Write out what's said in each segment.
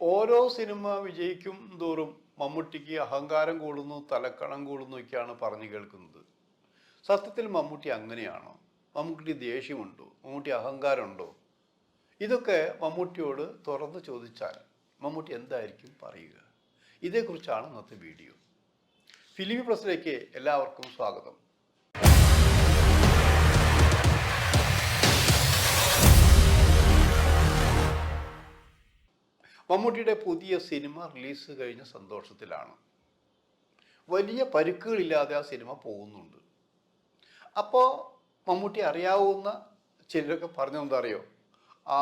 ഓരോ സിനിമ വിജയിക്കും തോറും മമ്മൂട്ടിക്ക് അഹങ്കാരം കൂടുന്നു, തലക്കണം കൂടുന്നു ഒക്കെയാണ് പറഞ്ഞു കേൾക്കുന്നത്. സത്യത്തിൽ മമ്മൂട്ടി അങ്ങനെയാണോ? മമ്മൂട്ടി ദേഷ്യമുണ്ടോ? മമ്മൂട്ടി അഹങ്കാരമുണ്ടോ? ഇതൊക്കെ മമ്മൂട്ടിയോട് തുറന്ന് ചോദിച്ചാൽ മമ്മൂട്ടി എന്തായിരിക്കും പറയുക? ഇതേക്കുറിച്ചാണ് ഇന്നത്തെ വീഡിയോ. ഫിലിമി പ്ലസിലേക്ക് എല്ലാവർക്കും സ്വാഗതം. മമ്മൂട്ടിയുടെ പുതിയ സിനിമ റിലീസ് കഴിഞ്ഞ സന്തോഷത്തിലാണ്. വലിയ പരുക്കുകളില്ലാതെ ആ സിനിമ പോകുന്നുണ്ട്. അപ്പോൾ മമ്മൂട്ടി അറിയാവുന്ന ചിലരൊക്കെ പറഞ്ഞെന്താ അറിയോ? ആ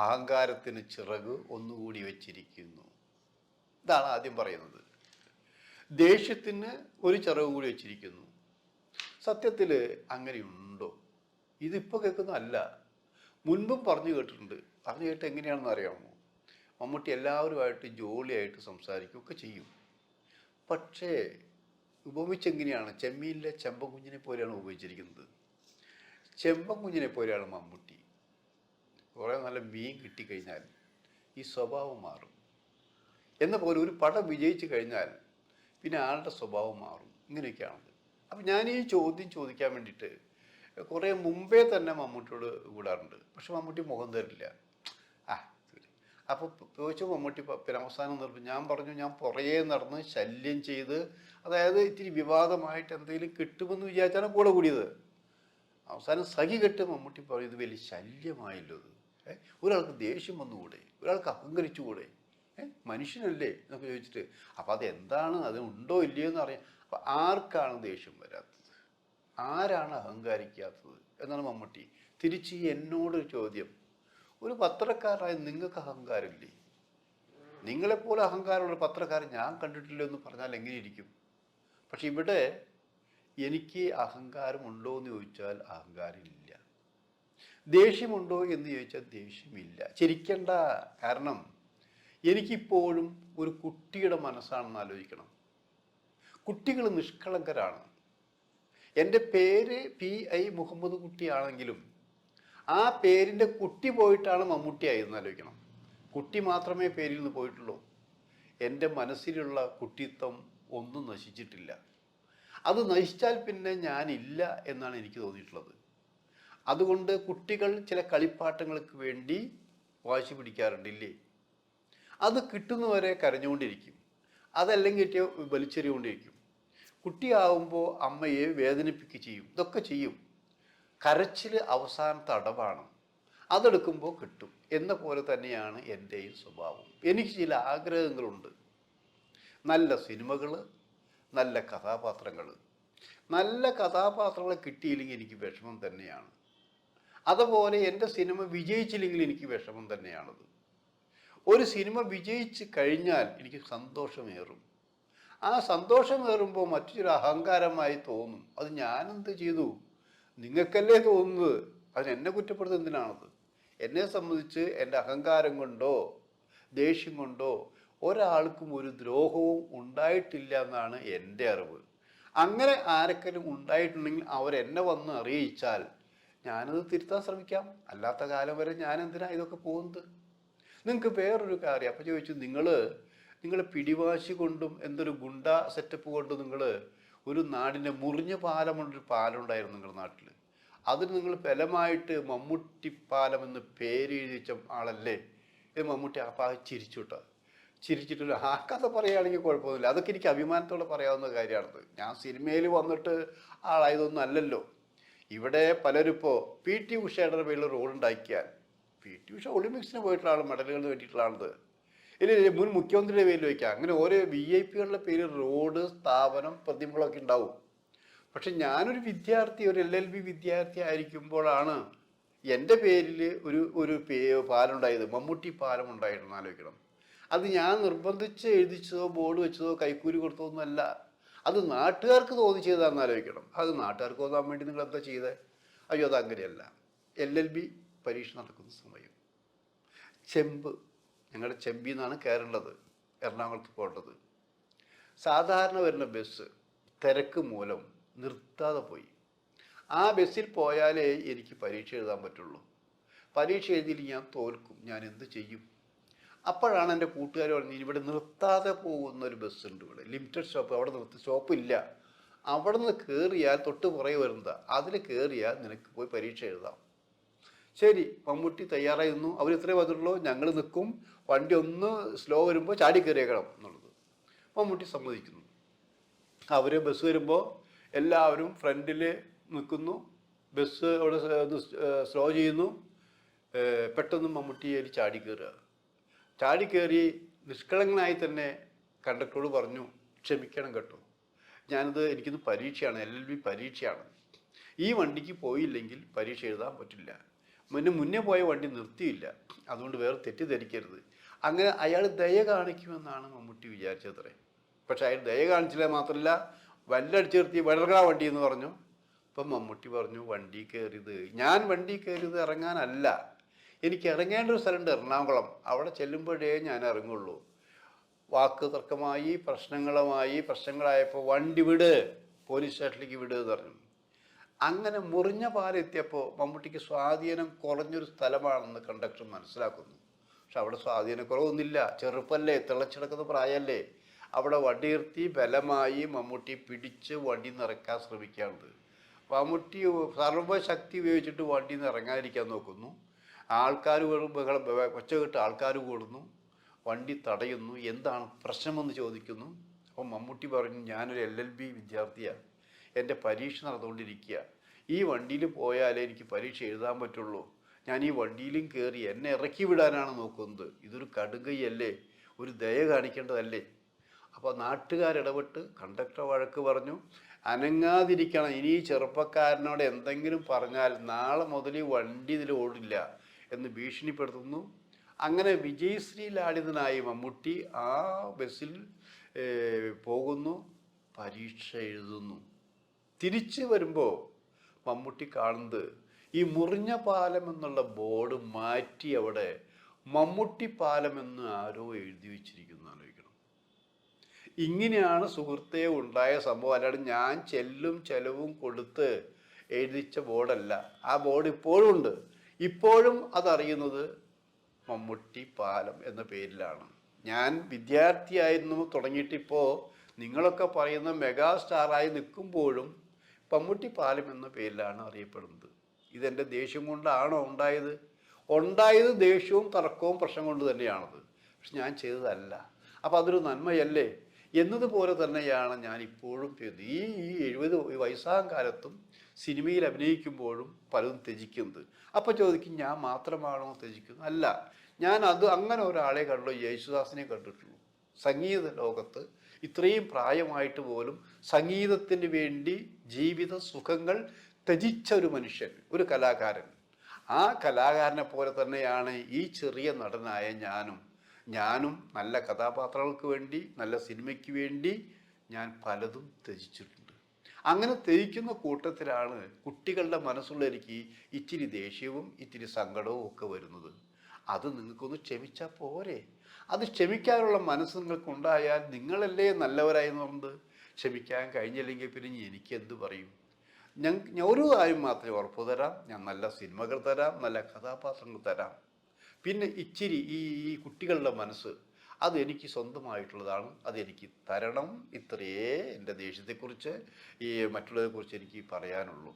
അഹങ്കാരത്തിന് ചിറക് ഒന്നുകൂടി വെച്ചിരിക്കുന്നു. ഇതാണ് ആദ്യം പറയുന്നത്. ദേഷ്യത്തിന് ഒരു ചിറക് കൂടി വെച്ചിരിക്കുന്നു. സത്യത്തിൽ അങ്ങനെയുണ്ടോ? ഇതിപ്പോൾ കേൾക്കുന്നതല്ല, മുൻപും പറഞ്ഞു കേട്ടിട്ടുണ്ട്. പറഞ്ഞു കേട്ട് എങ്ങനെയാണെന്ന് അറിയാമോ? മമ്മൂട്ടി എല്ലാവരുമായിട്ട് ജോളിയായിട്ട് സംസാരിക്കുകയൊക്കെ ചെയ്യും. പക്ഷേ ഉപമിച്ചെങ്ങനെയാണ്? ചെമ്മീനിലെ ചെമ്പൻകുഞ്ഞിനെ പോലെയാണ് ഉപയോഗിച്ചിരിക്കുന്നത്. ചെമ്പൻകുഞ്ഞിനെ പോലെയാണ് മമ്മൂട്ടി. കുറേ നല്ല മീൻ കിട്ടിക്കഴിഞ്ഞാൽ ഈ സ്വഭാവം മാറും. എന്ന പോലെ ഒരു പടം വിജയിച്ചു കഴിഞ്ഞാൽ പിന്നെ ആളുടെ സ്വഭാവം മാറും. ഇങ്ങനെയൊക്കെയാണത്. അപ്പം ഞാൻ ഈ ചോദ്യം ചോദിക്കാൻ വേണ്ടിയിട്ട് കുറേ മുമ്പേ തന്നെ മമ്മൂട്ടിയോട് കൂടാറുണ്ട്. പക്ഷെ മമ്മൂട്ടി മുഖം തരില്ല. അപ്പോൾ ചോദിച്ചു മമ്മൂട്ടി പിന്നെ അവസാനം നിർത്തും. ഞാൻ പറഞ്ഞു, ഞാൻ പുറകെ നടന്ന് ശല്യം ചെയ്ത്, അതായത് ഇത്തിരി വിവാദമായിട്ട് എന്തെങ്കിലും കിട്ടുമെന്ന് വിചാരിച്ചാണ് കൂടെ കൂടിയത്. അവസാനം സഖി കെട്ട് മമ്മൂട്ടി പറയും, ഇത് വലിയ ശല്യമായല്ലോ ഇത്. ഒരാൾക്ക് ദേഷ്യം വന്നുകൂടെ? ഒരാൾക്ക് അഹങ്കരിച്ചുകൂടെ? മനുഷ്യനല്ലേ എന്നൊക്കെ ചോദിച്ചിട്ട്, അപ്പോൾ അതെന്താണ്, അത് ഉണ്ടോ ഇല്ലയോ എന്ന് അറിയാം. അപ്പം ആർക്കാണ് ദേഷ്യം വരാത്തത്? ആരാണ് അഹങ്കാരിക്കാത്തത് എന്നാണ് മമ്മൂട്ടി. തിരിച്ച് എന്നോടൊരു ചോദ്യം, ഒരു പത്രക്കാരായ നിങ്ങൾക്ക് അഹങ്കാരമില്ലേ? നിങ്ങളെപ്പോലെ അഹങ്കാരമുള്ള പത്രക്കാരൻ ഞാൻ കണ്ടിട്ടില്ല എന്ന് പറഞ്ഞാൽ എങ്ങനെയിരിക്കും? പക്ഷെ ഇവിടെ എനിക്ക് അഹങ്കാരമുണ്ടോ എന്ന് ചോദിച്ചാൽ അഹങ്കാരമില്ല. ദേഷ്യമുണ്ടോ എന്ന് ചോദിച്ചാൽ ദേഷ്യമില്ല. ചിരിക്കണ്ട. കാരണം എനിക്കിപ്പോഴും ഒരു കുട്ടിയുടെ മനസ്സാണെന്ന് ആലോചിക്കണം. കുട്ടികൾ നിഷ്കളങ്കരാണ്. എൻ്റെ പേര് PI മുഹമ്മദ് കുട്ടിയാണെങ്കിലും ആ പേരിൻ്റെ കുട്ടി പോയിട്ടാണ് മമ്മൂട്ടി ആയെന്ന് ആലോചിക്കണം. കുട്ടി മാത്രമേ പേരിൽ നിന്ന് പോയിട്ടുള്ളൂ. എൻ്റെ മനസ്സിലുള്ള കുട്ടിത്വം ഒന്നും നശിച്ചിട്ടില്ല. അത് നശിച്ചാൽ പിന്നെ ഞാനില്ല എന്നാണ് എനിക്ക് തോന്നിയിട്ടുള്ളത്. അതുകൊണ്ട് കുട്ടികൾ ചില കളിപ്പാട്ടങ്ങൾക്ക് വേണ്ടി വാശി പിടിക്കാറുണ്ടില്ലേ? അത് കിട്ടുന്നവരെ കരഞ്ഞുകൊണ്ടിരിക്കും. അതല്ലെങ്കിൽ കിട്ടിയ വലിച്ചെറിയുകൊണ്ടിരിക്കും. കുട്ടിയാവുമ്പോൾ അമ്മയെ വേദനിപ്പിക്കുകയും ചെയ്യും. ഇതൊക്കെ ചെയ്യും. കരച്ചിൽ അവസാനത്തെ അടവാണ്. അതെടുക്കുമ്പോൾ കിട്ടും എന്ന പോലെ തന്നെയാണ് എൻ്റെയും സ്വഭാവം. എനിക്ക് ചില ആഗ്രഹങ്ങളുണ്ട്. നല്ല സിനിമകൾ, നല്ല കഥാപാത്രങ്ങൾ. നല്ല കഥാപാത്രങ്ങളെ കിട്ടിയില്ലെങ്കിൽ എനിക്ക് വിഷമം തന്നെയാണ്. അതുപോലെ എൻ്റെ സിനിമ വിജയിച്ചില്ലെങ്കിൽ എനിക്ക് വിഷമം തന്നെയാണത്. ഒരു സിനിമ വിജയിച്ച് കഴിഞ്ഞാൽ എനിക്ക് സന്തോഷമേറും. ആ സന്തോഷമേറുമ്പോൾ മറ്റു ചില അഹങ്കാരമായി തോന്നും. അത് ഞാനെന്ത് ചെയ്തു? നിങ്ങൾക്കല്ലേ തോന്നുന്നത്. അതിനെന്നെ കുറ്റപ്പെടുത്തുന്നത് എന്തിനാണത്? എന്നെ സംബന്ധിച്ച് എൻ്റെ അഹങ്കാരം കൊണ്ടോ ദേഷ്യം കൊണ്ടോ ഒരാൾക്കും ഒരു ദ്രോഹവും ഉണ്ടായിട്ടില്ല എന്നാണ് എൻ്റെ അറിവ്. അങ്ങനെ ആരെങ്കിലും ഉണ്ടായിട്ടുണ്ടെങ്കിൽ അവരെന്നെ വന്ന് അറിയിച്ചാൽ ഞാനത് തിരുത്താൻ ശ്രമിക്കാം. അല്ലാത്ത കാലം വരെ ഞാൻ എന്തിനാ ഇതൊക്കെ പോകുന്നത്? നിങ്ങൾക്ക് വേറൊരു കാര്യം, അപ്പം ചോദിച്ചു, നിങ്ങൾ പിടിവാശി കൊണ്ടും എന്തൊരു ഗുണ്ട സെറ്റപ്പ് കൊണ്ടും നിങ്ങൾ ഒരു നാടിൻ്റെ മുറിഞ്ഞ പാലമുണ്ടൊരു പാലം ഉണ്ടായിരുന്നു നിങ്ങളുടെ നാട്ടിൽ. അതിന് നിങ്ങൾ ബലമായിട്ട് മമ്മൂട്ടി പാലം എന്ന് പേര് എഴുതിച്ച ആളല്ലേ? ഇത് മമ്മൂട്ടി അപ്പം ചിരിച്ചുട്ടോ. ചിരിച്ചിട്ടില്ല. ആ കഥ പറയുകയാണെങ്കിൽ കുഴപ്പമൊന്നുമില്ല. അതൊക്കെ എനിക്ക് അഭിമാനത്തോടെ പറയാവുന്ന കാര്യമാണത്. ഞാൻ സിനിമയിൽ വന്നിട്ട് ആളായതൊന്നും അല്ലല്ലോ. ഇവിടെ പലരും ഇപ്പോൾ PT ഉഷയുടെ പേരിൽ റോഡ് ഉണ്ടാക്കിയാൽ, PT ഉഷ ഒളിമ്പിക്സിന് പോയിട്ടുള്ള ആൾ, മെഡലുകൾ വേണ്ടിയിട്ടുള്ള ആളത്. ഇല്ല, മുൻ മുഖ്യമന്ത്രിയുടെ പേരിൽ വയ്ക്കുക. അങ്ങനെ ഓരോ VIP പേര് റോഡ്, സ്ഥാപനം, പ്രതിമകളൊക്കെ ഉണ്ടാവും. പക്ഷെ ഞാനൊരു വിദ്യാർത്ഥി, ഒരു LLB വിദ്യാർത്ഥി ആയിരിക്കുമ്പോഴാണ് എൻ്റെ പേരിൽ ഒരു പാലം ഉണ്ടായത്. മമ്മൂട്ടി പാലം ഉണ്ടായിരുന്നു. ആലോചിക്കണം. അത് ഞാൻ നിർബന്ധിച്ച് എഴുതിച്ചതോ ബോർഡ് വെച്ചതോ കൈക്കൂലി കൊടുത്തതോ ഒന്നുമല്ല. അത് നാട്ടുകാർക്ക് തോന്നി ചെയ്താന്ന് ആലോചിക്കണം. അത് നാട്ടുകാർക്ക് തോന്നാൻ വേണ്ടി നിങ്ങൾ എന്താ ചെയ്തത്? അയ്യോ, അതങ്ങനെയല്ല. LLB പരീക്ഷ നടക്കുന്ന സമയം ചെമ്പ്, ഞങ്ങളുടെ ചെമ്പിൽ നിന്നാണ് കയറേണ്ടത്, എറണാകുളത്ത് പോകേണ്ടത്. സാധാരണ വരുന്ന ബസ് തിരക്ക് മൂലം നിർത്താതെ പോയി. ആ ബസ്സിൽ പോയാലേ എനിക്ക് പരീക്ഷ എഴുതാൻ പറ്റുള്ളൂ. പരീക്ഷ എഴുതിയില്ലെങ്കിൽ ഞാൻ തോൽക്കും. ഞാൻ എന്ത് ചെയ്യും? അപ്പോഴാണ് എൻ്റെ കൂട്ടുകാർ പറഞ്ഞത് ഇവിടെ നിർത്താതെ പോകുന്ന ഒരു ബസ്സുണ്ട്, ഇവിടെ ലിമിറ്റഡ് സ്റ്റോപ്പ്, അവിടെ സ്റ്റോപ്പില്ല, അവിടെ നിന്ന് കയറിയാൽ തൊട്ട് പുറകെ വരുന്നതാണ്, അതിൽ കയറിയാൽ നിനക്ക് പോയി പരീക്ഷ എഴുതാം. ശരി, മമ്മൂട്ടി തയ്യാറായി നിന്നു. അവർ ഇത്രേ പറഞ്ഞുള്ളൂ, ഞങ്ങൾ നിൽക്കും, വണ്ടി ഒന്ന് സ്ലോ വരുമ്പോൾ ചാടി കയറിയേക്കണം എന്നുള്ളത്. മമ്മൂട്ടി സമ്മതിക്കുന്നു. അവർ ബസ് വരുമ്പോൾ എല്ലാവരും ഫ്രണ്ടിൽ നിൽക്കുന്നു, ബസ് അവിടെ സ്ലോ ചെയ്യുന്നു. പെട്ടെന്ന് മമ്മൂട്ടി അതിൽ ചാടി കയറുക. ചാടി കയറി നിഷ്കളങ്കനായി തന്നെ കണ്ടക്ടറോട് പറഞ്ഞു, ക്ഷമിക്കണം കേട്ടോ, എനിക്കിന്ന് പരീക്ഷയാണ്, LLB പരീക്ഷയാണ്, ഈ വണ്ടിക്ക് പോയില്ലെങ്കിൽ പരീക്ഷ എഴുതാൻ പറ്റില്ല, മുന്നേ പോയ വണ്ടി നിർത്തിയില്ല, അതുകൊണ്ട് വേറെ തെറ്റിദ്ധരിക്കരുത്. അങ്ങനെ അയാൾ ദയ കാണിക്കുമെന്നാണ് മമ്മൂട്ടി വിചാരിച്ചത്രേ. പക്ഷെ അയാൾ ദയ കാണിച്ചില്ല, മാത്രമല്ല വല്ലടിച്ചു നിർത്തി വടർകാ വണ്ടി എന്ന് പറഞ്ഞു. അപ്പം മമ്മൂട്ടി പറഞ്ഞു, ഞാൻ വണ്ടി കയറിയത് ഇറങ്ങാനല്ല, എനിക്ക് ഇറങ്ങേണ്ട ഒരു സ്ഥലമുണ്ട് എറണാകുളം, അവിടെ ചെല്ലുമ്പോഴേ ഞാൻ ഇറങ്ങുള്ളൂ. വാക്ക് തർക്കമായി, പ്രശ്നങ്ങളായപ്പോൾ വണ്ടി വിട്, പോലീസ് സ്റ്റേഷനിലേക്ക് വിട് എന്ന് പറഞ്ഞു. അങ്ങനെ മുറിഞ്ഞ പാലെത്തിയപ്പോൾ മമ്മൂട്ടിക്ക് സ്വാധീനം കുറഞ്ഞൊരു സ്ഥലമാണെന്ന് കണ്ടക്ടർ മനസ്സിലാക്കുന്നു. പക്ഷെ അവിടെ സ്വാധീനക്കുറവൊന്നുമില്ല, ചെറുപ്പല്ലേ, തിളച്ചെടുക്കുന്ന പ്രായമല്ലേ. അവിടെ വണ്ടി നിർത്തി ബലമായി മമ്മൂട്ടി പിടിച്ച് വണ്ടി നിറക്കാൻ ശ്രമിക്കാറുണ്ട്. മമ്മൂട്ടി സർവ്വശക്തി ഉപയോഗിച്ചിട്ട് വണ്ടി നിന്ന് ഇറങ്ങാതിരിക്കാൻ നോക്കുന്നു. ആൾക്കാർ ഒച്ച കേട്ട് ആൾക്കാർ കൂടുന്നു, വണ്ടി തടയുന്നു. എന്താണ് പ്രശ്നമെന്ന് ചോദിക്കുന്നു. അപ്പോൾ മമ്മൂട്ടി പറഞ്ഞു, ഞാനൊരു LLB വിദ്യാർത്ഥിയാണ്, എൻ്റെ പരീക്ഷ നടന്നുകൊണ്ടിരിക്കുക, ഈ വണ്ടിയിൽ പോയാലേ എനിക്ക് പരീക്ഷ എഴുതാൻ പറ്റുള്ളൂ, ഞാൻ ഈ വണ്ടിയിലും കയറി എന്നെ ഇറക്കി വിടാനാണ് നോക്കുന്നത്, ഇതൊരു കടുങ്കൈയല്ലേ, ഒരു ദയ കാണിക്കേണ്ടതല്ലേ. അപ്പോൾ നാട്ടുകാരിടപെട്ട് കണ്ടക്ടർ വഴക്ക് പറഞ്ഞു, അനങ്ങാതിരിക്കണം, ഇനി ഈ ചെറുപ്പക്കാരനോട് എന്തെങ്കിലും പറഞ്ഞാൽ നാളെ മുതൽ ഈ വണ്ടി ഇതിൽ ഓടില്ല എന്ന് ഭീഷണിപ്പെടുത്തുന്നു. അങ്ങനെ വിജയശ്രീ ലാളിതനായി മമ്മൂട്ടി ആ ബസ്സിൽ പോകുന്നു, പരീക്ഷ എഴുതുന്നു. തിരിച്ച് വരുമ്പോൾ മമ്മൂട്ടി കാണുന്നത് ഈ മുറിഞ്ഞ പാലം എന്നുള്ള ബോർഡ് മാറ്റി അവിടെ മമ്മൂട്ടി പാലം എന്ന് ആരോ എഴുതി വെച്ചിരിക്കുന്നു. ആലോചിക്കണം. ഇങ്ങനെയാണ് സുഹൃത്തെ ഉണ്ടായ സംഭവം, അല്ലാണ്ട് ഞാൻ ചെലവും കൊടുത്ത് എഴുതിച്ച ബോർഡല്ല. ആ ബോർഡ് ഇപ്പോഴും ഉണ്ട്. ഇപ്പോഴും അതറിയുന്നത് മമ്മൂട്ടി പാലം എന്ന പേരിലാണ്. ഞാൻ വിദ്യാർത്ഥിയായിരുന്നു തുടങ്ങിയിട്ടിപ്പോൾ നിങ്ങളൊക്കെ പറയുന്ന മെഗാ സ്റ്റാറായി നിൽക്കുമ്പോഴും മമ്മൂട്ടി പാലം എന്ന പേരിലാണ് അറിയപ്പെടുന്നത്. ഇതെൻ്റെ ദേഷ്യം കൊണ്ടാണോ ഉണ്ടായത് ദേഷ്യവും തർക്കവും പ്രശ്നം കൊണ്ട് തന്നെയാണത്. പക്ഷെ ഞാൻ ചെയ്തതല്ല. അപ്പോൾ അതൊരു നന്മയല്ലേ എന്നതുപോലെ തന്നെയാണ് ഞാൻ ഇപ്പോഴും ചെയ്തത്. ഈ 70 വയസ്സാം കാലത്തും സിനിമയിൽ അഭിനയിക്കുമ്പോഴും പലതും ത്യജിക്കുന്നത്. അപ്പോൾ ചോദിക്കും, ഞാൻ മാത്രമാണോ ത്യജിക്കുന്നത്? അല്ല, ഞാൻ അങ്ങനെ ഒരാളെ കണ്ടുള്ളൂ, യേശുദാസിനെ കണ്ടിട്ടുള്ളൂ. സംഗീത ലോകത്ത് ഇത്രയും പ്രായമായിട്ട് പോലും സംഗീതത്തിന് വേണ്ടി ജീവിത സുഖങ്ങൾ ത്യജിച്ച ഒരു മനുഷ്യൻ, ഒരു കലാകാരൻ. ആ കലാകാരനെ പോലെ തന്നെയാണ് ഈ ചെറിയ നടനായ ഞാനും നല്ല കഥാപാത്രങ്ങൾക്ക് വേണ്ടി, നല്ല സിനിമയ്ക്ക് വേണ്ടി ഞാൻ പലതും ത്യജിച്ചിട്ടുണ്ട്. അങ്ങനെ ത്യജിക്കുന്ന കൂട്ടത്തിലാണ് കുട്ടികളുടെ മനസ്സുള്ള എനിക്ക് ഇച്ചിരി ദേഷ്യവും ഇച്ചിരി സങ്കടവും ഒക്കെ വരുന്നത്. അത് നിങ്ങൾക്കൊന്ന് ക്ഷമിച്ചാൽ പോരെ? അത് ക്ഷമിക്കാനുള്ള മനസ്സ് നിങ്ങൾക്കുണ്ടായാൽ നിങ്ങളല്ലേ നല്ലവരായി എന്ന് പറഞ്ഞത്. ക്ഷമിക്കാൻ കഴിഞ്ഞില്ലെങ്കിൽ പിന്നെ എനിക്ക് എന്ത് പറയും? ഞാൻ ഒരു കാര്യം മാത്രമേ ഉറപ്പ് തരാം, ഞാൻ നല്ല സിനിമകൾ തരാം, നല്ല കഥാപാത്രങ്ങൾ തരാം. പിന്നെ ഇച്ചിരി ഈ കുട്ടികളുടെ മനസ്സ് അതെനിക്ക് സ്വന്തമായിട്ടുള്ളതാണ്, അതെനിക്ക് തരണം. ഇത്രയേ എൻ്റെ ദേഷ്യത്തെക്കുറിച്ച് മറ്റുള്ളവരെക്കുറിച്ച് എനിക്ക് പറയാനുള്ളൂ.